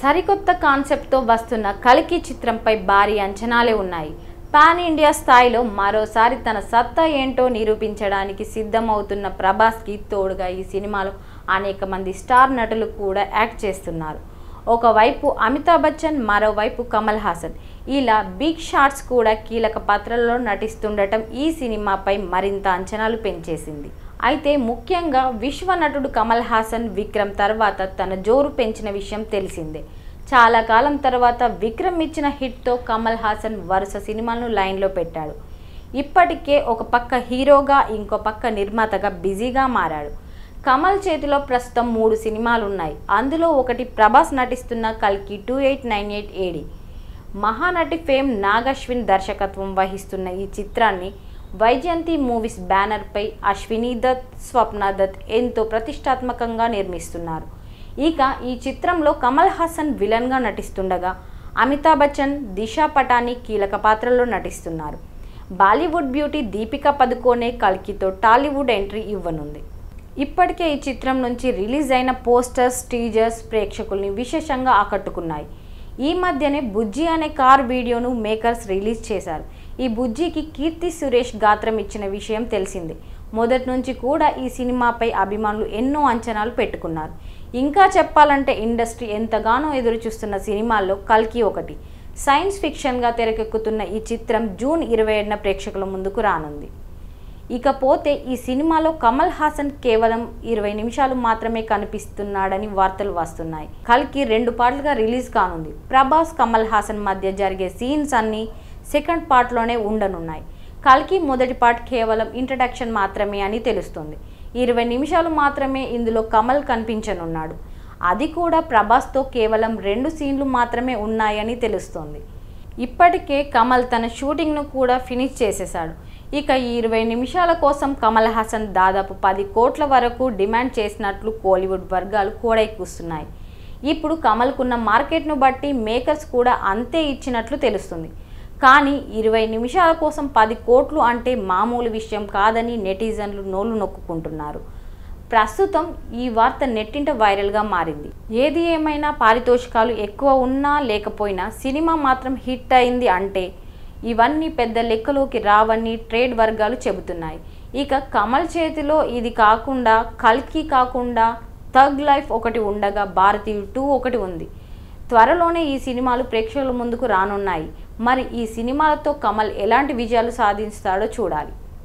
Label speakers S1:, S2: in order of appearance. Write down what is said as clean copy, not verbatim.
S1: సరికొత్త కాన్సెప్ట్తో వస్తున్న కల్కి చిత్రంపై భారీ అంచనాలే ఉన్నాయి. పాన్ ఇండియా స్థాయిలో మరోసారి తన సత్తా ఏంటో నిరూపించడానికి సిద్ధమవుతున్న ప్రభాస్కి తోడుగా ఈ సినిమాలో అనేక మంది స్టార్ నటులు కూడా యాక్ట్ చేస్తున్నారు. ఒకవైపు అమితాబ్ బచ్చన్, మరోవైపు కమల్ హాసన్, ఇలా బిగ్ షాట్స్ కూడా కీలక పాత్రల్లో నటిస్తుండటం ఈ సినిమాపై మరింత అంచనాలు పెంచేసింది. అయితే ముఖ్యంగా విశ్వ నటుడు కమల్ హాసన్ విక్రమ్ తర్వాత తన జోరు పెంచిన విషయం తెలిసిందే. చాలా కాలం తర్వాత విక్రమ్ ఇచ్చిన హిట్తో కమల్ హాసన్ వరుస సినిమాలను లైన్లో పెట్టాడు. ఇప్పటికే ఒక పక్క హీరోగా, ఇంకో పక్క నిర్మాతగా బిజీగా మారాడు. కమల్ చేతిలో ప్రస్తుతం 3 సినిమాలు ఉన్నాయి. అందులో ఒకటి ప్రభాస్ నటిస్తున్న కల్కి 2898 AD. మహానటి ఫేమ్ నాగశ్విన్ దర్శకత్వం వహిస్తున్న ఈ చిత్రాన్ని వైజయంతి మూవీస్ బ్యానర్పై అశ్విని దత్, స్వప్న దత్ ఎంతో ప్రతిష్టాత్మకంగా నిర్మిస్తున్నారు. ఇక ఈ చిత్రంలో కమల్ హాసన్ విలన్గా నటిస్తుండగా అమితాబ్ బచ్చన్, దిశా పటాని కీలక పాత్రల్లో నటిస్తున్నారు. బాలీవుడ్ బ్యూటీ దీపికా పదుకోనే కల్కితో టాలీవుడ్ ఎంట్రీ ఇవ్వనుంది. ఇప్పటికే ఈ చిత్రం నుంచి రిలీజ్ అయిన పోస్టర్స్, టీజర్స్ ప్రేక్షకుల్ని విశేషంగా ఆకట్టుకున్నాయి. ఈ మధ్యనే బుజ్జి అనే కార్ వీడియోను మేకర్స్ రిలీజ్ చేశారు. ఈ బుజ్జికి కీర్తి సురేష్ గాత్రం ఇచ్చిన విషయం తెలిసిందే. మొదటి నుంచి కూడా ఈ సినిమాపై అభిమానులు ఎన్నో అంచనాలు పెట్టుకున్నారు. ఇంకా చెప్పాలంటే ఇండస్ట్రీ ఎంతగానో ఎదురు చూస్తున్న సినిమాల్లో కల్కి ఒకటి. సైన్స్ ఫిక్షన్గా తెరకెక్కుతున్న ఈ చిత్రం జూన్ 27న ప్రేక్షకుల ముందుకు రానుంది. ఇకపోతే ఈ సినిమాలో కమల్ హాసన్ కేవలం 20 నిమిషాలు మాత్రమే కనిపిస్తున్నాడని వార్తలు వస్తున్నాయి. కల్కి 2 పార్ట్లుగా రిలీజ్ కానుంది. ప్రభాస్, కమల్ హాసన్ మధ్య జరిగే సీన్స్ అన్నీ సెకండ్ పార్ట్లోనే ఉండనున్నాయి. కల్కి మొదటి పార్ట్ కేవలం ఇంట్రడక్షన్ మాత్రమే అని తెలుస్తుంది. 20 నిమిషాలు మాత్రమే ఇందులో కమల్ కనిపించనున్నాడు. అది కూడా ప్రభాస్తో కేవలం 2 సీన్లు మాత్రమే ఉన్నాయని తెలుస్తోంది. ఇప్పటికే కమల్ తన షూటింగ్ను కూడా ఫినిష్ చేసేశాడు. ఇక ఈ 20 నిమిషాల కోసం కమల్ హాసన్ దాదాపు 10 కోట్ల వరకు డిమాండ్ చేసినట్లు కోలీవుడ్ వర్గాలు కూడైకూస్తున్నాయి. ఇప్పుడు కమల్కున్న మార్కెట్ను బట్టి మేకర్స్ కూడా అంతే ఇచ్చినట్లు తెలుస్తుంది. కానీ 20 నిమిషాల కోసం 10 కోట్లు అంటే మామూలు విషయం కాదని నెటిజన్లు నోళ్లు నొక్కుకుంటున్నారు. ప్రస్తుతం ఈ వార్త నెట్టింట వైరల్గా మారింది. ఏది ఏమైనా పారితోషికాలు ఎక్కువ ఉన్నా లేకపోయినా సినిమా మాత్రం హిట్ అయింది అంటే ఇవన్నీ పెద్ద లెక్కలోకి రావని ట్రేడ్ వర్గాలు చెబుతున్నాయి. ఇక కమల్ చేతిలో ఇది కాకుండా కల్కి కాకుండా థగ్ లైఫ్ ఒకటి ఉండగా భారతీయుడు 2 ఒకటి ఉంది. త్వరలోనే ఈ సినిమాలు ప్రేక్షకుల ముందుకు రానున్నాయి. మరి ఈ సినిమాలతో కమల్ ఎలాంటి విజయాలు సాధిస్తాడో చూడాలి.